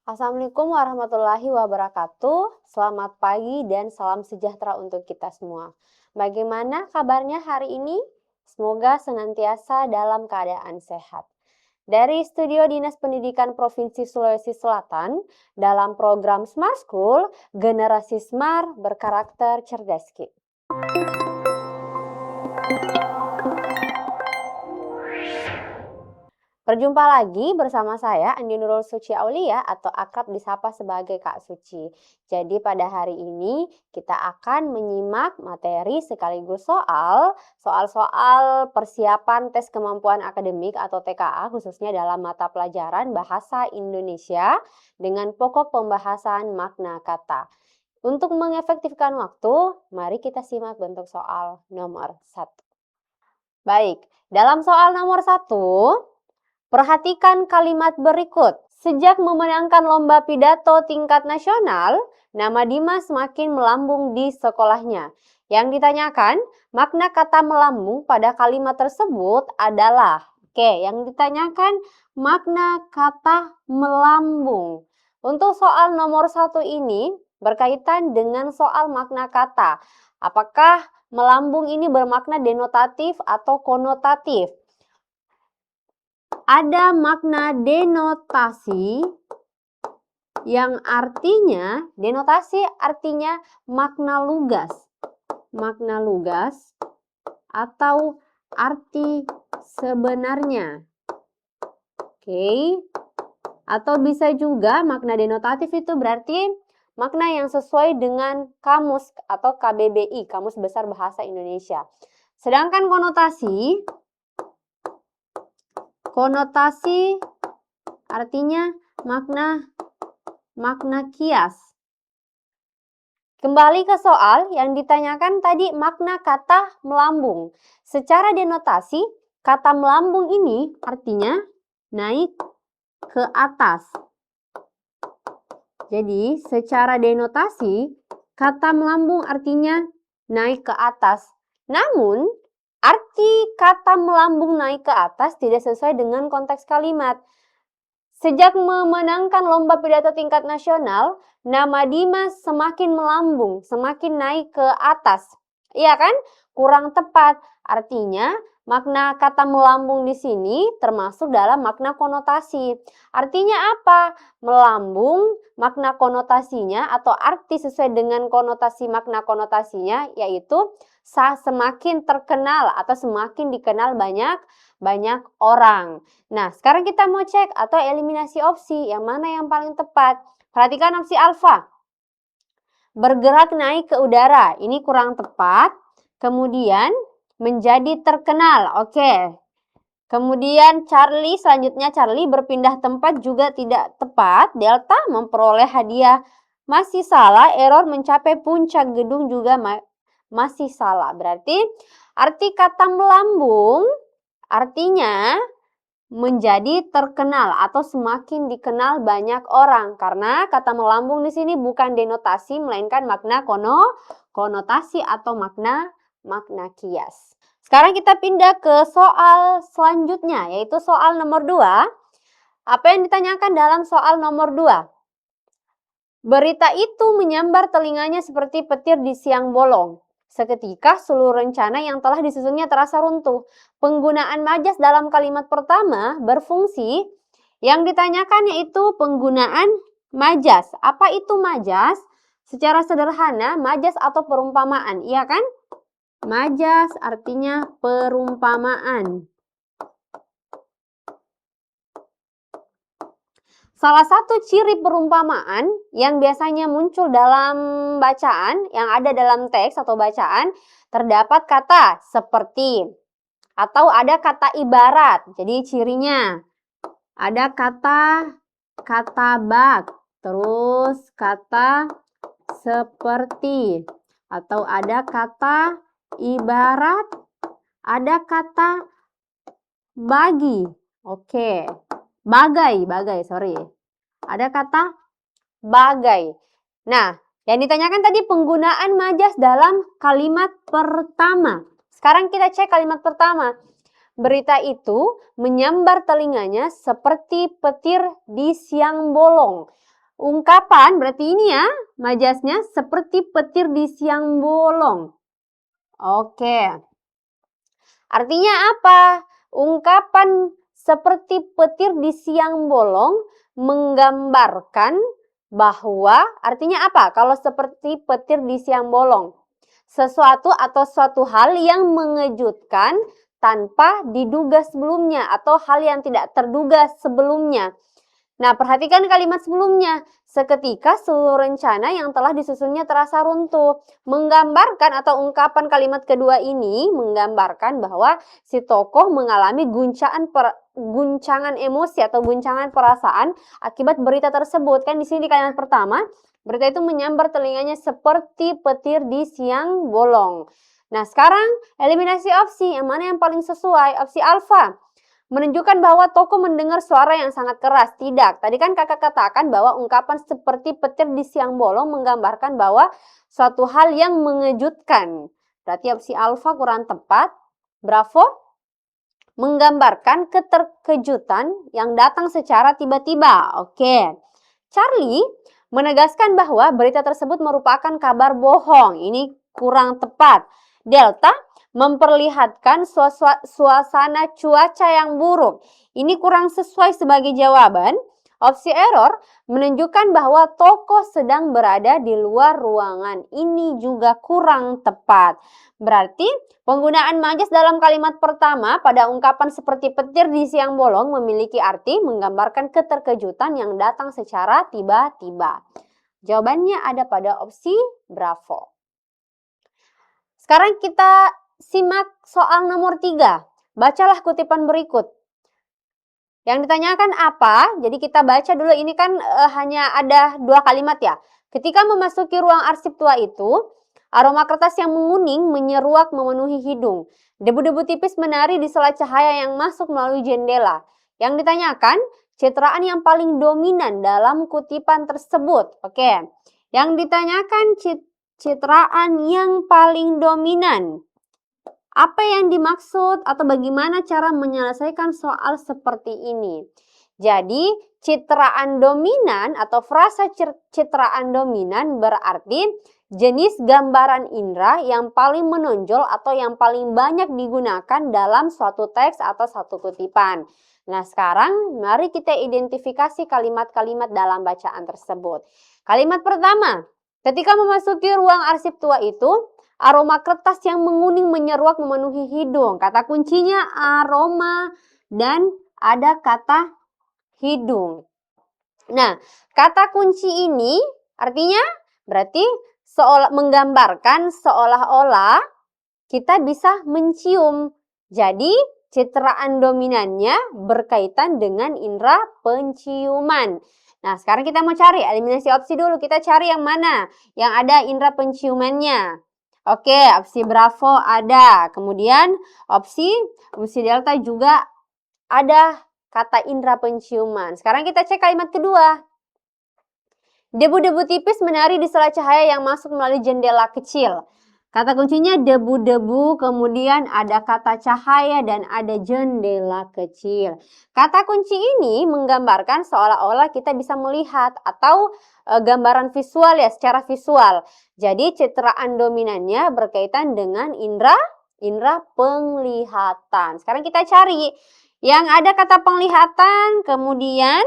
Assalamualaikum warahmatullahi wabarakatuh. Selamat pagi dan salam sejahtera untuk kita semua. Bagaimana kabarnya hari ini? Semoga senantiasa dalam keadaan sehat. Dari Studio Dinas Pendidikan Provinsi Sulawesi Selatan, dalam program Smart School, Generasi Smart berkarakter cerdas. Berjumpa lagi bersama saya Andi Nurul Suci Aulia atau akrab disapa sebagai Kak Suci. Jadi pada hari ini kita akan menyimak materi sekaligus soal-soal persiapan tes kemampuan akademik atau TKA khususnya dalam mata pelajaran Bahasa Indonesia dengan pokok pembahasan makna kata. Untuk mengefektifkan waktu, mari kita simak bentuk soal nomor 1. Baik, dalam soal nomor 1, perhatikan kalimat berikut. Sejak memenangkan lomba pidato tingkat nasional, nama Dimas semakin melambung di sekolahnya. Yang ditanyakan, makna kata melambung pada kalimat tersebut adalah. Yang ditanyakan makna kata melambung. Untuk soal nomor 1 ini berkaitan dengan soal makna kata. Apakah melambung ini bermakna denotatif atau konotatif? Ada makna denotasi yang artinya, denotasi artinya makna lugas. Makna lugas atau arti sebenarnya. Atau bisa juga makna denotatif itu berarti makna yang sesuai dengan kamus atau KBBI, Kamus Besar Bahasa Indonesia. Sedangkan konotasi artinya makna kias. Kembali ke soal yang ditanyakan tadi makna kata melambung. Secara denotasi, kata melambung ini artinya naik ke atas. Jadi, secara denotasi, kata melambung artinya naik ke atas. Namun, arti kata melambung naik ke atas tidak sesuai dengan konteks kalimat. Sejak memenangkan lomba pidato tingkat nasional, nama Dimas semakin melambung, semakin naik ke atas. Iya kan? Kurang tepat. Artinya, makna kata melambung di sini termasuk dalam makna konotasi. Artinya apa? Melambung, makna konotasinya atau arti sesuai dengan konotasi makna konotasinya yaitu semakin terkenal atau semakin dikenal banyak orang. Nah, sekarang kita mau cek atau eliminasi opsi yang mana yang paling tepat. Perhatikan opsi alfa. Bergerak naik ke udara, ini kurang tepat. Kemudian menjadi terkenal, oke. Kemudian selanjutnya Charlie berpindah tempat juga tidak tepat. Delta memperoleh hadiah masih salah. Error mencapai puncak gedung juga masih salah. Berarti arti kata melambung artinya menjadi terkenal atau semakin dikenal banyak orang. Karena kata melambung di sini bukan denotasi melainkan makna konotasi atau makna kias. Sekarang kita pindah ke soal selanjutnya, yaitu soal nomor 2. Apa yang ditanyakan dalam soal nomor 2? Berita itu menyambar telinganya seperti petir di siang bolong. Seketika seluruh rencana yang telah disusunnya terasa runtuh. Penggunaan majas dalam kalimat pertama berfungsi. Yang ditanyakan yaitu penggunaan majas. Apa itu majas? Secara sederhana, majas atau perumpamaan, iya kan? Majas artinya perumpamaan. Salah satu ciri perumpamaan yang biasanya muncul dalam bacaan, yang ada dalam teks atau bacaan, terdapat kata seperti, atau ada kata ibarat. Jadi cirinya, ada kata bak, terus kata seperti, atau ada kata ibarat, ada kata bagi. Bagai, sorry. Ada kata bagai. Nah, yang ditanyakan tadi penggunaan majas dalam kalimat pertama. Sekarang kita cek kalimat pertama. Berita itu menyambar telinganya seperti petir di siang bolong. ungkapan, berarti ini ya, majaznya seperti petir di siang bolong. Oke. Artinya apa? Ungkapan seperti petir di siang bolong menggambarkan bahwa, artinya apa? Kalau seperti petir di siang bolong, sesuatu atau suatu hal yang mengejutkan tanpa diduga sebelumnya atau hal yang tidak terduga sebelumnya. Nah, perhatikan kalimat sebelumnya. Seketika seluruh rencana yang telah disusunnya terasa runtuh. Menggambarkan atau ungkapan kalimat kedua ini menggambarkan bahwa si tokoh mengalami guncangan emosi atau guncangan perasaan akibat berita tersebut. Kan di sini di kalimat pertama, berita itu menyambar telinganya seperti petir di siang bolong. Nah, sekarang eliminasi opsi. Yang mana yang paling sesuai? Opsi alfa. Menunjukkan bahwa tokoh mendengar suara yang sangat keras. Tidak. Tadi kan kakak katakan bahwa ungkapan seperti petir di siang bolong menggambarkan bahwa suatu hal yang mengejutkan. Berarti opsi alfa kurang tepat. Bravo. Menggambarkan keterkejutan yang datang secara tiba-tiba. Oke. Charlie menegaskan bahwa berita tersebut merupakan kabar bohong. Ini kurang tepat. Delta memperlihatkan suasana cuaca yang buruk. Ini kurang sesuai sebagai jawaban. Opsi error menunjukkan bahwa tokoh sedang berada di luar ruangan. Ini juga kurang tepat. Berarti penggunaan majas dalam kalimat pertama pada ungkapan seperti petir di siang bolong memiliki arti menggambarkan keterkejutan yang datang secara tiba-tiba. Jawabannya ada pada opsi bravo. Sekarang kita simak soal nomor 3. Bacalah kutipan berikut. Yang ditanyakan apa? Jadi kita baca dulu, ini kan hanya ada 2 kalimat ya. Ketika memasuki ruang arsip tua itu, aroma kertas yang menguning menyeruak memenuhi hidung. Debu-debu tipis menari di sela cahaya yang masuk melalui jendela. Yang ditanyakan, citraan yang paling dominan dalam kutipan tersebut. Oke. Yang ditanyakan citraan yang paling dominan. Apa yang dimaksud atau bagaimana cara menyelesaikan soal seperti ini? Jadi, citraan dominan atau frasa citraan dominan berarti jenis gambaran indera yang paling menonjol atau yang paling banyak digunakan dalam suatu teks atau satu kutipan. Nah, sekarang mari kita identifikasi kalimat-kalimat dalam bacaan tersebut. Kalimat pertama, ketika memasuki ruang arsip tua itu, aroma kertas yang menguning menyeruak memenuhi hidung. Kata kuncinya aroma dan ada kata hidung. Nah, kata kunci ini artinya berarti menggambarkan seolah-olah kita bisa mencium. Jadi, citraan dominannya berkaitan dengan indera penciuman. Nah, sekarang kita mau cari eliminasi opsi dulu. Kita cari yang mana yang ada indera penciumannya. Oke, opsi bravo ada. Kemudian opsi delta juga ada kata indera penciuman. Sekarang kita cek kalimat kedua. Debu-debu tipis menari di sela cahaya yang masuk melalui jendela kecil. Kata kuncinya debu-debu, kemudian ada kata cahaya dan ada jendela kecil. Kata kunci ini menggambarkan seolah-olah kita bisa melihat atau gambaran visual ya, secara visual. Jadi citraan dominannya berkaitan dengan indera penglihatan. Sekarang kita cari yang ada kata penglihatan, kemudian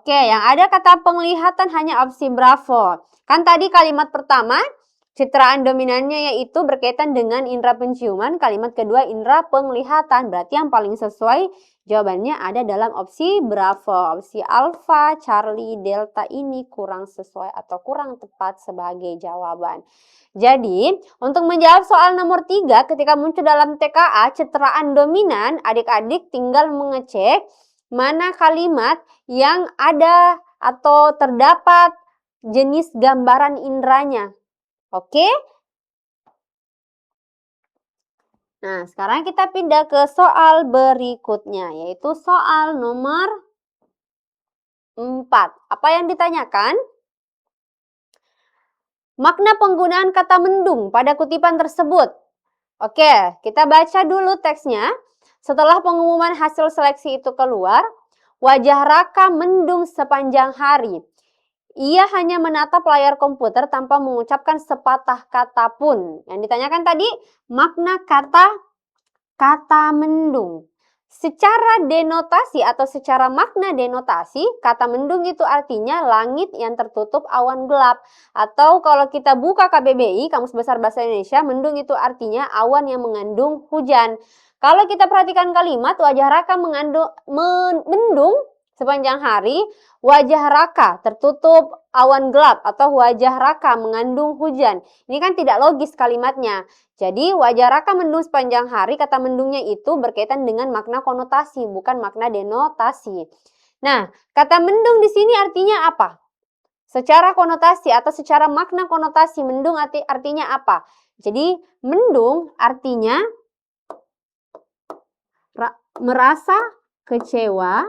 yang ada kata penglihatan hanya opsi bravo. Kan tadi kalimat pertama citraan dominannya yaitu berkaitan dengan indera penciuman, kalimat kedua indera penglihatan. Berarti yang paling sesuai jawabannya ada dalam opsi bravo. Opsi alfa, Charlie, delta ini kurang sesuai atau kurang tepat sebagai jawaban. Jadi, untuk menjawab soal nomor 3 ketika muncul dalam TKA citraan dominan, adik-adik tinggal mengecek mana kalimat yang ada atau terdapat jenis gambaran inderanya. Oke? Nah, sekarang kita pindah ke soal berikutnya, yaitu soal nomor 4. Apa yang ditanyakan? Makna penggunaan kata mendung pada kutipan tersebut. Oke, kita baca dulu teksnya. Setelah pengumuman hasil seleksi itu keluar, wajah Raka mendung sepanjang hari. Ia hanya menatap layar komputer tanpa mengucapkan sepatah kata pun. Yang ditanyakan tadi, makna kata mendung. Secara denotasi atau secara makna denotasi, kata mendung itu artinya langit yang tertutup awan gelap. Atau kalau kita buka KBBI, Kamus Besar Bahasa Indonesia, mendung itu artinya awan yang mengandung hujan. Kalau kita perhatikan kalimat, wajah Raka mendung sepanjang hari, wajah Raka tertutup awan gelap atau wajah Raka mengandung hujan. Ini kan tidak logis kalimatnya. Jadi wajah Raka mendung sepanjang hari, kata mendungnya itu berkaitan dengan makna konotasi, bukan makna denotasi. Nah, kata mendung di sini artinya apa? Secara konotasi atau secara makna konotasi, mendung artinya apa? Jadi mendung artinya merasa kecewa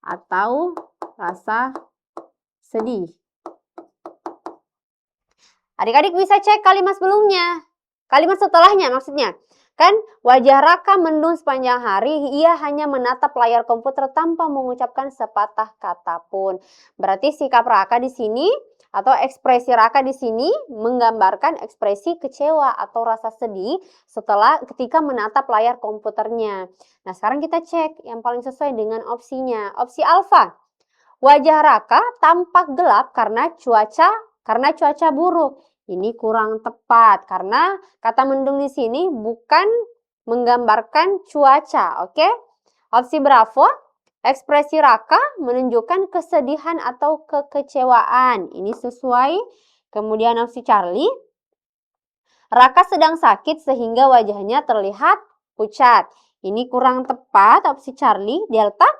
atau rasa sedih. Adik-adik bisa cek kalimat sebelumnya. Kalimat setelahnya maksudnya. Kan wajah Raka mendung sepanjang hari, ia hanya menatap layar komputer tanpa mengucapkan sepatah kata pun. Berarti sikap Raka di sini atau ekspresi Raka di sini menggambarkan ekspresi kecewa atau rasa sedih ketika menatap layar komputernya. Nah, sekarang kita cek yang paling sesuai dengan opsinya. Opsi alfa. Wajah Raka tampak gelap karena cuaca buruk. Ini kurang tepat karena kata mendung di sini bukan menggambarkan cuaca, oke? Opsi Bravo. Ekspresi Raka menunjukkan kesedihan atau kekecewaan. Ini sesuai. Kemudian opsi Charlie. Raka sedang sakit sehingga wajahnya terlihat pucat. Ini kurang tepat. Opsi Charlie. Delta.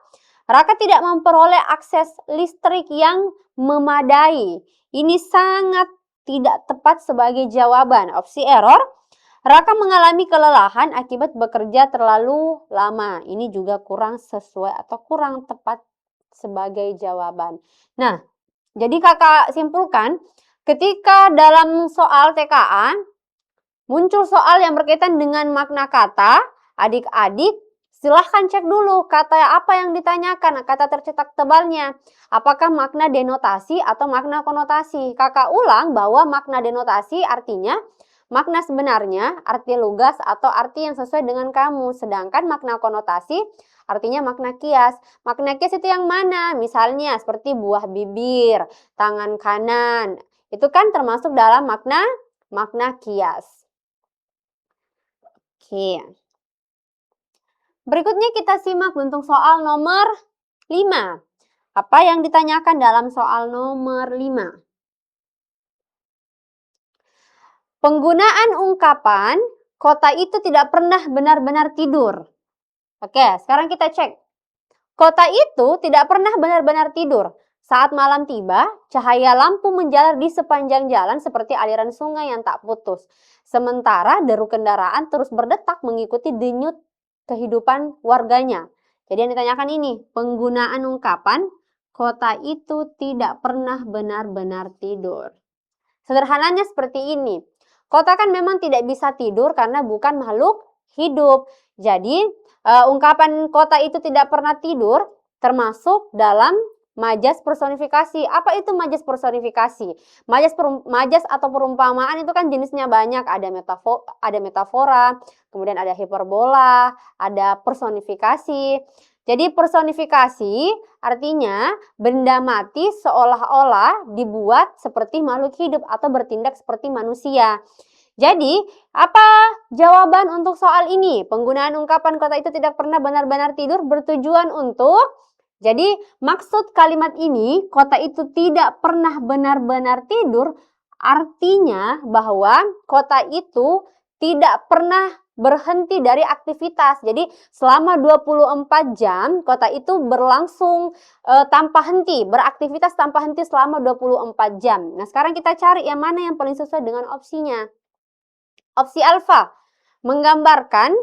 Raka tidak memperoleh akses listrik yang memadai. Ini sangat tidak tepat sebagai jawaban. Opsi error. Raka mengalami kelelahan akibat bekerja terlalu lama. Ini juga kurang sesuai atau kurang tepat sebagai jawaban. Nah, jadi kakak simpulkan, ketika dalam soal TKA, muncul soal yang berkaitan dengan makna kata, adik-adik silahkan cek dulu kata apa yang ditanyakan, kata tercetak tebalnya. Apakah makna denotasi atau makna konotasi? Kakak ulang bahwa makna denotasi artinya makna sebenarnya, arti lugas atau arti yang sesuai dengan kamu. Sedangkan makna konotasi artinya makna kias. Makna kias itu yang mana? Misalnya seperti buah bibir, tangan kanan. Itu kan termasuk dalam makna kias. Oke. Berikutnya kita simak bentuk soal nomor 5. Apa yang ditanyakan dalam soal nomor 5? Penggunaan ungkapan kota itu tidak pernah benar-benar tidur. Oke, sekarang kita cek. Kota itu tidak pernah benar-benar tidur. Saat malam tiba, cahaya lampu menjalar di sepanjang jalan seperti aliran sungai yang tak putus. Sementara deru kendaraan terus berdetak mengikuti denyut kehidupan warganya. Jadi yang ditanyakan ini, penggunaan ungkapan kota itu tidak pernah benar-benar tidur. Sederhananya seperti ini. Kota kan memang tidak bisa tidur karena bukan makhluk hidup. Jadi ungkapan kota itu tidak pernah tidur termasuk dalam majas personifikasi. Apa itu majas personifikasi? Majas atau perumpamaan itu kan jenisnya banyak. Ada metafora, kemudian ada hiperbola, ada personifikasi. Jadi personifikasi artinya benda mati seolah-olah dibuat seperti makhluk hidup atau bertindak seperti manusia. Jadi, apa jawaban untuk soal ini? Penggunaan ungkapan kota itu tidak pernah benar-benar tidur bertujuan untuk, jadi maksud kalimat ini, kota itu tidak pernah benar-benar tidur, artinya bahwa kota itu tidak pernah berhenti dari aktivitas. Jadi selama 24 jam kota itu berlangsung tanpa henti, beraktivitas tanpa henti selama 24 jam. Nah, sekarang kita cari yang mana yang paling sesuai dengan opsinya. Opsi alfa menggambarkan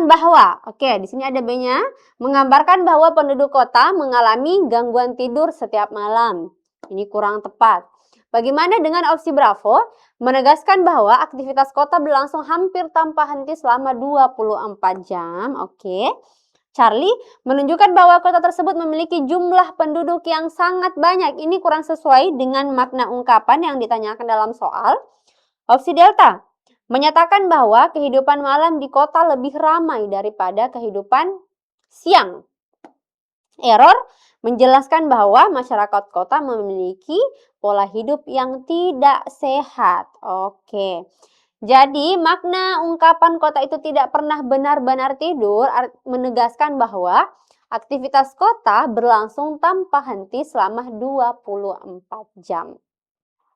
bahwa, oke, di sini ada B-nya, menggambarkan bahwa penduduk kota mengalami gangguan tidur setiap malam. Ini kurang tepat. Bagaimana dengan opsi Bravo? Menegaskan bahwa aktivitas kota berlangsung hampir tanpa henti selama 24 jam. Oke. Charlie menunjukkan bahwa kota tersebut memiliki jumlah penduduk yang sangat banyak. Ini kurang sesuai dengan makna ungkapan yang ditanyakan dalam soal. Opsi Delta menyatakan bahwa kehidupan malam di kota lebih ramai daripada kehidupan siang. Error menjelaskan bahwa masyarakat kota memiliki pola hidup yang tidak sehat. Oke. Jadi, makna ungkapan kota itu tidak pernah benar-benar tidur menegaskan bahwa aktivitas kota berlangsung tanpa henti selama 24 jam.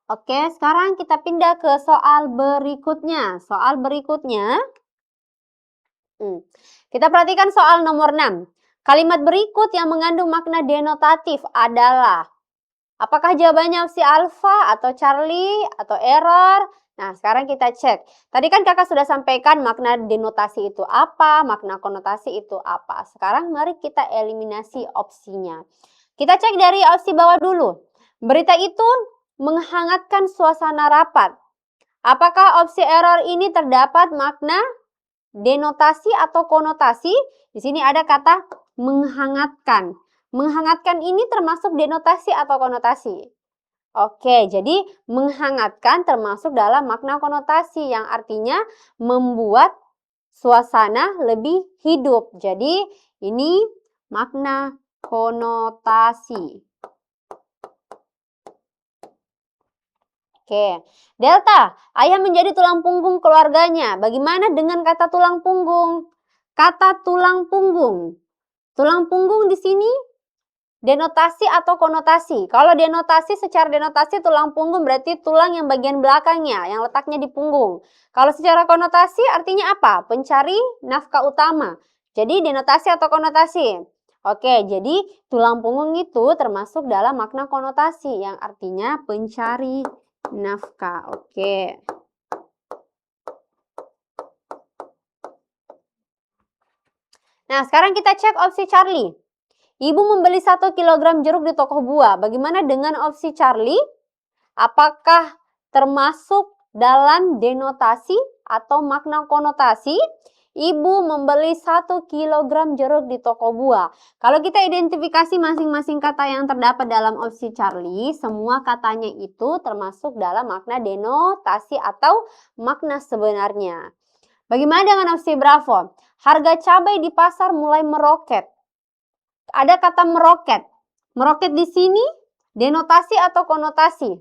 Oke, sekarang kita pindah ke soal berikutnya. Soal berikutnya, kita perhatikan soal nomor 6. Kalimat berikut yang mengandung makna denotatif adalah, apakah jawabannya opsi alfa atau Charlie atau error? Nah, sekarang kita cek. Tadi kan kakak sudah sampaikan makna denotasi itu apa, makna konotasi itu apa. Sekarang mari kita eliminasi opsinya. Kita cek dari opsi bawah dulu. Berita itu menghangatkan suasana rapat. Apakah opsi error ini terdapat makna denotasi atau konotasi? Di sini ada kata menghangatkan. Menghangatkan ini termasuk denotasi atau konotasi? Oke, jadi menghangatkan termasuk dalam makna konotasi yang artinya membuat suasana lebih hidup. Jadi ini makna konotasi. Oke, Delta, ayah menjadi tulang punggung keluarganya. Bagaimana dengan kata tulang punggung? Kata tulang punggung. Tulang punggung di sini denotasi atau konotasi? Kalau denotasi, secara denotasi tulang punggung berarti tulang yang bagian belakangnya, yang letaknya di punggung. Kalau secara konotasi artinya apa? Pencari nafkah utama. Jadi denotasi atau konotasi? Oke, jadi tulang punggung itu termasuk dalam makna konotasi yang artinya pencari nafkah. Oke. Nah, sekarang kita cek opsi Charlie. Ibu membeli 1 kg jeruk di toko buah. Bagaimana dengan opsi Charlie? Apakah termasuk dalam denotasi atau makna konotasi? Ibu membeli 1 kg jeruk di toko buah. Kalau kita identifikasi masing-masing kata yang terdapat dalam opsi Charlie, semua katanya itu termasuk dalam makna denotasi atau makna sebenarnya. Bagaimana dengan opsi Bravo? Harga cabai di pasar mulai meroket. Ada kata meroket. Meroket di sini denotasi atau konotasi?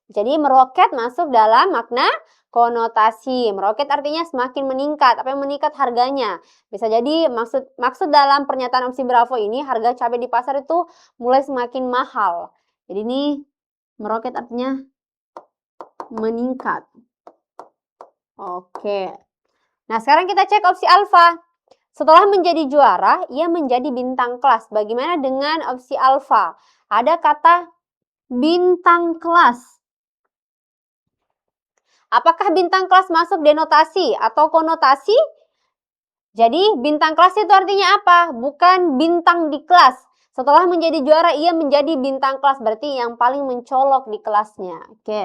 Jadi meroket masuk dalam makna konotasi. Meroket artinya semakin meningkat. Apa yang meningkat? Harganya. Bisa jadi maksud dalam pernyataan opsi Bravo ini harga cabai di pasar itu mulai semakin mahal. Jadi ini meroket artinya meningkat. Oke. Nah, sekarang kita cek opsi alfa. Setelah menjadi juara, ia menjadi bintang kelas. Bagaimana dengan opsi alfa? Ada kata bintang kelas. Apakah bintang kelas masuk denotasi atau konotasi? Jadi bintang kelas itu artinya apa? Bukan bintang di kelas. Setelah menjadi juara, ia menjadi bintang kelas. Berarti yang paling mencolok di kelasnya. Oke.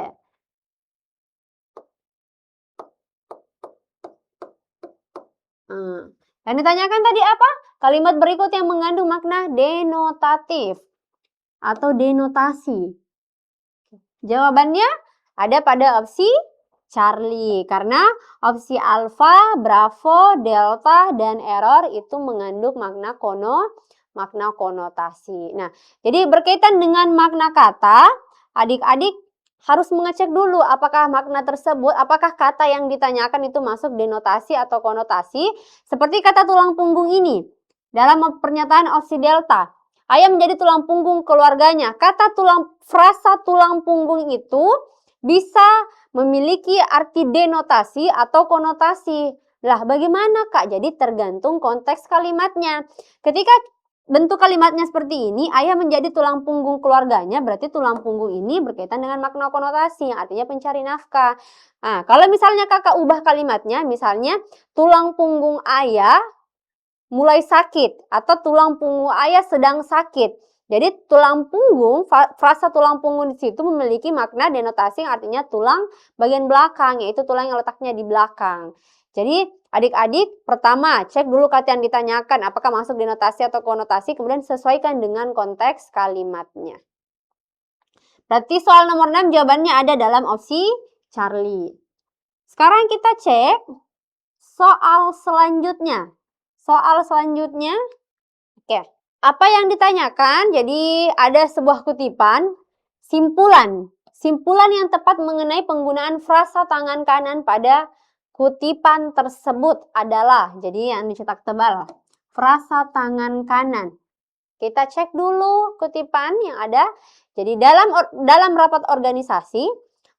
Yang ditanyakan tadi apa? Kalimat berikut yang mengandung makna denotatif atau denotasi. Jawabannya ada pada opsi Charlie. Karena opsi alfa, Bravo, Delta, dan error itu mengandung makna konotasi. Nah, jadi berkaitan dengan makna kata, adik-adik harus mengecek dulu apakah makna tersebut, apakah kata yang ditanyakan itu masuk denotasi atau konotasi. Seperti kata tulang punggung ini. Dalam pernyataan opsi Delta, ayah menjadi tulang punggung keluarganya. Frasa tulang punggung itu bisa memiliki arti denotasi atau konotasi. Lah, bagaimana Kak? Jadi tergantung konteks kalimatnya. Ketika bentuk kalimatnya seperti ini, ayah menjadi tulang punggung keluarganya, berarti tulang punggung ini berkaitan dengan makna konotasi yang artinya pencari nafkah. Nah, kalau misalnya kakak ubah kalimatnya, misalnya tulang punggung ayah mulai sakit atau tulang punggung ayah sedang sakit. Jadi tulang punggung, frasa tulang punggung di situ memiliki makna denotasi yang artinya tulang bagian belakang, yaitu tulang yang letaknya di belakang. Jadi Adik-adik, pertama, cek dulu kata yang ditanyakan, apakah masuk denotasi atau konotasi, kemudian sesuaikan dengan konteks kalimatnya. Berarti soal nomor 6 jawabannya ada dalam opsi Charlie. Sekarang kita cek soal selanjutnya. Soal selanjutnya, oke. Apa yang ditanyakan? Jadi ada sebuah kutipan, simpulan. Simpulan yang tepat mengenai penggunaan frasa tangan kanan pada kutipan tersebut adalah, jadi yang dicetak tebal, frasa tangan kanan. Kita cek dulu kutipan yang ada. Jadi dalam rapat organisasi,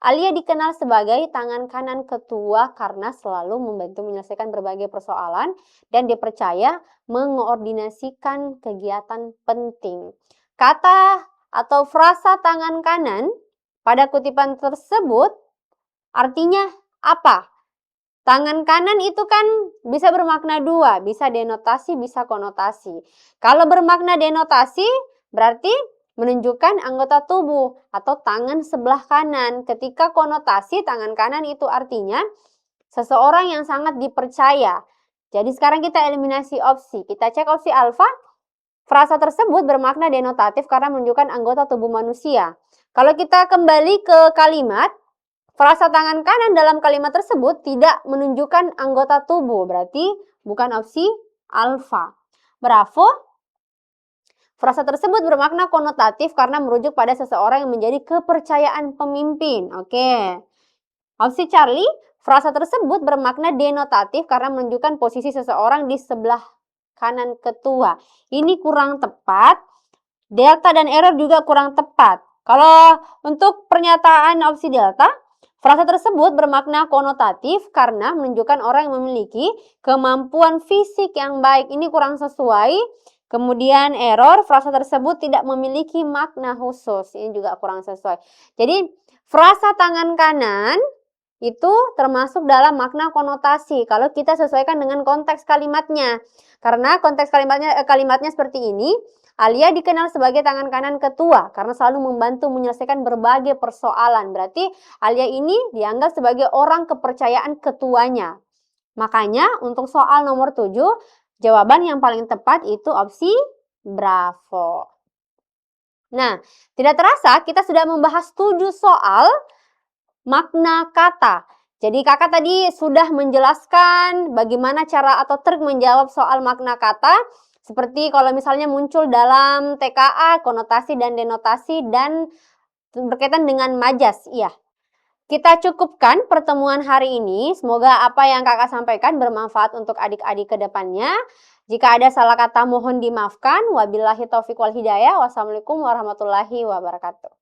Alia dikenal sebagai tangan kanan ketua karena selalu membantu menyelesaikan berbagai persoalan dan dipercaya mengoordinasikan kegiatan penting. Kata atau frasa tangan kanan pada kutipan tersebut artinya apa? Tangan kanan itu kan bisa bermakna dua, bisa denotasi, bisa konotasi. Kalau bermakna denotasi berarti menunjukkan anggota tubuh atau tangan sebelah kanan. Ketika konotasi tangan kanan itu artinya seseorang yang sangat dipercaya. Jadi sekarang kita eliminasi opsi. Kita cek opsi alfa. Frasa tersebut bermakna denotatif karena menunjukkan anggota tubuh manusia. Kalau kita kembali ke kalimat, frasa tangan kanan dalam kalimat tersebut tidak menunjukkan anggota tubuh, berarti bukan opsi alfa. Bravo. Frasa tersebut bermakna konotatif karena merujuk pada seseorang yang menjadi kepercayaan pemimpin. Oke. Opsi Charlie, frasa tersebut bermakna denotatif karena menunjukkan posisi seseorang di sebelah kanan ketua. Ini kurang tepat. Delta dan error juga kurang tepat. Kalau untuk pernyataan opsi delta, frasa tersebut bermakna konotatif karena menunjukkan orang yang memiliki kemampuan fisik yang baik. Ini kurang sesuai. Kemudian error, frasa tersebut tidak memiliki makna khusus. Ini juga kurang sesuai. Jadi frasa tangan kanan itu termasuk dalam makna konotasi. Kalau kita sesuaikan dengan konteks kalimatnya. Karena konteks kalimatnya seperti ini. Alia dikenal sebagai tangan kanan ketua karena selalu membantu menyelesaikan berbagai persoalan. Berarti Alia ini dianggap sebagai orang kepercayaan ketuanya. Makanya untuk soal nomor 7, jawaban yang paling tepat itu opsi bravo. Nah, tidak terasa kita sudah membahas 7 soal makna kata. Jadi kakak tadi sudah menjelaskan bagaimana cara atau trik menjawab soal makna kata. Seperti kalau misalnya muncul dalam TKA, konotasi dan denotasi dan berkaitan dengan majas. Iya. Kita cukupkan pertemuan hari ini. Semoga apa yang kakak sampaikan bermanfaat untuk adik-adik ke depannya. Jika ada salah kata mohon dimaafkan. Wabillahi taufiq wal hidayah. Wassalamualaikum warahmatullahi wabarakatuh.